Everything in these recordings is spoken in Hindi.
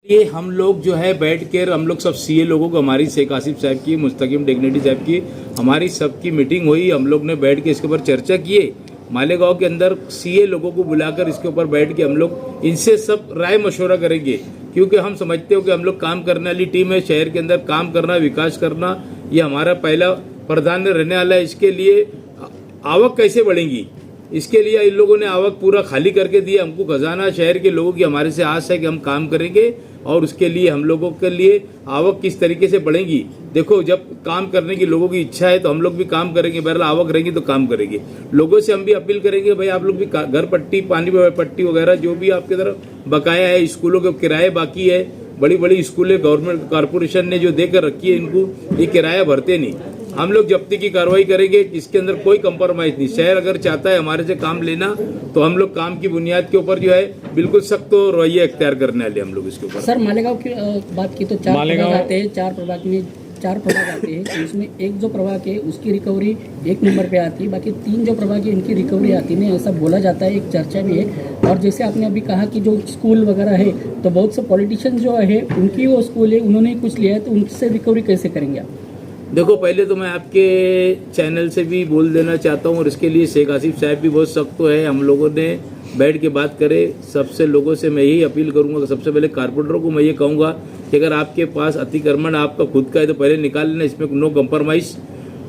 ये हम लोग जो है बैठ कर हम लोग सब सीए लोगों को, हमारी शेख आसिफ साहब की, मुस्तकीम डिग्निटी साहब की, हमारी सबकी मीटिंग हुई। हम लोग ने बैठ के इसके ऊपर चर्चा किए। मालेगांव के अंदर सीए लोगों को बुलाकर इसके ऊपर बैठ के हम लोग इनसे सब राय मशवरा करेंगे, क्योंकि हम समझते हो कि हम लोग काम करने वाली टीम है। शहर के अंदर काम करना, विकास करना, ये हमारा पहला प्राधान्य रहने वाला है। इसके लिए आवक कैसे बढ़ेगी, इसके लिए इन लोगों ने आवक पूरा खाली करके दिया हमको खजाना। शहर के लोगों की हमारे से आस है कि हम काम करेंगे और उसके लिए हम लोगों के लिए आवक किस तरीके से बढ़ेगी। देखो, जब काम करने की लोगों की इच्छा है तो हम लोग भी काम करेंगे। बहरहाल आवक रहेगी तो काम करेंगे। लोगों से हम भी अपील करेंगे, भाई आप लोग भी घर पट्टी, पानी पट्टी वगैरह जो भी आपके तरफ बकाया है, स्कूलों के किराए बाकी है, बड़ी बड़ी स्कूलें गवर्नमेंट कॉर्पोरेशन ने जो देकर रखी है, इनको ये किराया भरते नहीं। हम लोग जब्ती की कार्रवाई करेंगे, इसके अंदर कोई कंप्रोमाइज नहीं। शहर अगर चाहता है हमारे से काम लेना तो हम लोग काम की बुनियाद के ऊपर जो है बिल्कुल सख्त रवैया इख्तियार करने वाले हम लोग इसके ऊपर। सर, मालेगांव की बात की तो चार प्रभाग आते हैं, चार प्रभाग आते हैं, तो इसमें एक जो प्रभाग है उसकी रिकवरी 1 नंबर पे आती है, बाकी 3 जो प्रभाग है इनकी रिकवरी आती नहीं, ऐसा बोला जाता है, एक चर्चा भी है। और जैसे आपने अभी कहा कि जो स्कूल वगैरह है, तो बहुत से पॉलिटिशियन जो है उनकी वो स्कूल है, उन्होंने कुछ लिया है, तो उनसे रिकवरी कैसे करेंगे आप? देखो, पहले तो मैं आपके चैनल से भी बोल देना चाहता हूँ, और इसके लिए शेख आसिफ साहब भी बहुत सख्त है। हम लोगों ने बैठ के बात करे, सबसे लोगों से मैं यही अपील करूंगा कि सबसे पहले कारपोरेटरों को मैं ये कहूँगा कि अगर आपके पास अतिक्रमण आपका खुद का है तो पहले निकाल लेना, इसमें नो कंप्रोमाइज।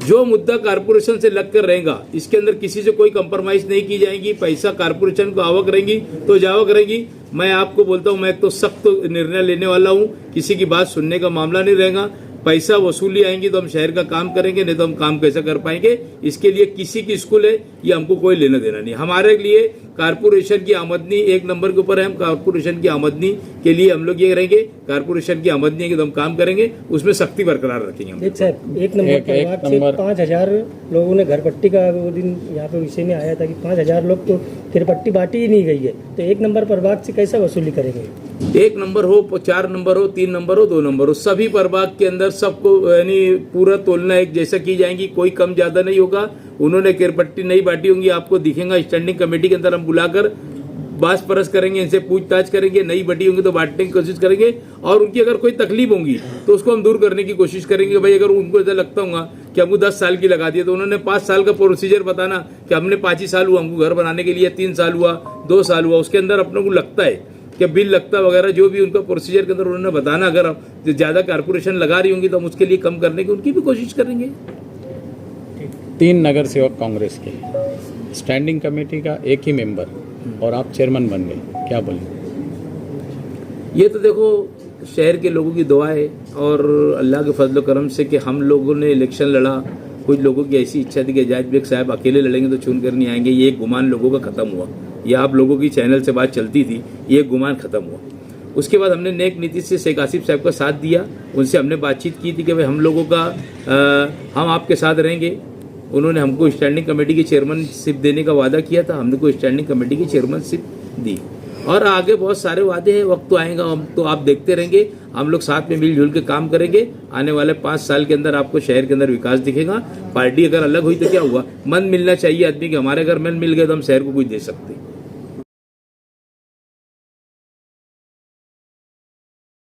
जो मुद्दा कारपोरेशन से लग कर रहेगा, इसके अंदर किसी से कोई कंप्रोमाइज नहीं की जाएगी। पैसा कारपोरेशन को आवक रहेगी तो जावक रहेगी। मैं आपको बोलता हूँ, मैं तो सख्त निर्णय लेने वाला हूँ, किसी की बात सुनने का मामला नहीं रहेगा। पैसा वसूली आएंगी तो हम शहर का काम करेंगे, नहीं तो हम काम कैसे कर पाएंगे। इसके लिए किसी की स्कूल है ये हमको कोई लेना देना नहीं। हमारे लिए कारपोरेशन की आमदनी 1 नंबर के ऊपर है। हम कारपोरेशन की आमदनी के लिए हम लोग ये रहेंगे, कारपोरेशन की आमदनी है कि तो हम काम करेंगे, उसमें सख्ती बरकरार रखेंगे। एक साहब, 1 नंबर प्रभाग से 5000 लोगों ने घर पट्टी का वो दिन यहाँ पे विषय में आया था कि 5000 लोग तो फिर पट्टी बांटी ही नहीं गई है, तो 1 नंबर प्रभाग से कैसे वसूली करेंगे? 1 नंबर हो, 4 नंबर हो, 3 नंबर हो, 2 नंबर हो, सभी प्रभाग के अंदर सबको यानी पूरा तोलना एक जैसा की जाएंगी, कोई कम ज्यादा नहीं होगा। उन्होंने किरपट्टी नहीं बांटी होंगी, आपको दिखेगा। स्टैंडिंग कमेटी के अंदर हम बुलाकर बास परस करेंगे, इनसे पूछताछ करेंगे। नहीं बटी होंगी तो बांटने की कोशिश करेंगे, और उनकी अगर कोई तकलीफ होंगी तो उसको हम दूर करने की कोशिश करेंगे। भाई अगर उनको ऐसा लगता होगा कि हमको 10 साल की लगा दिया, तो उन्होंने 5 साल का प्रोसीजर बताना कि हमने 5 ही साल हुआ हमको घर बनाने के लिए, 3 साल हुआ, 2 साल हुआ। उसके अंदर अपने को लगता है कि बिल लगता वगैरह जो भी उनका प्रोसीजर के अंदर उन्होंने बताना। अगर हम ज्यादा कारपोरेशन लगा रही होंगी तो हम उसके लिए कम करने की उनकी भी कोशिश करेंगे। 3 नगर सेवक कांग्रेस के, स्टैंडिंग कमेटी का 1 ही मेंबर, और आप चेयरमैन बन गए, क्या बोलें? ये तो देखो शहर के लोगों की दुआ है और अल्लाह के फजल करम से कि हम लोगों ने इलेक्शन लड़ा। कुछ लोगों की ऐसी इच्छा थी कि जाहिद बेग साहब अकेले लड़ेंगे तो चुन कर नहीं आएंगे। ये एक गुमान लोगों का खत्म हुआ। ये आप लोगों की चैनल से बात चलती थी, ये गुमान खत्म हुआ। उसके बाद हमने नेक नीति से शेख आसिफ साहब का साथ दिया। उनसे हमने बातचीत की थी कि भाई हम लोगों का हम आपके साथ रहेंगे। उन्होंने हमको स्टैंडिंग कमेटी की चेयरमैनशिप देने का वादा किया था, हमने को स्टैंडिंग कमेटी की चेयरमैनशिप दी। और आगे बहुत सारे वादे हैं, वक्त तो आएगा, हम तो आप देखते रहेंगे। हम लोग साथ में मिलजुल के काम करेंगे। आने वाले 5 साल के अंदर आपको शहर के अंदर विकास दिखेगा। पार्टी अगर अलग हुई तो क्या हुआ, मन मिलना चाहिए आदमी के। हमारे अगर मन मिल गए तो हम शहर को कुछ दे सकते हैं।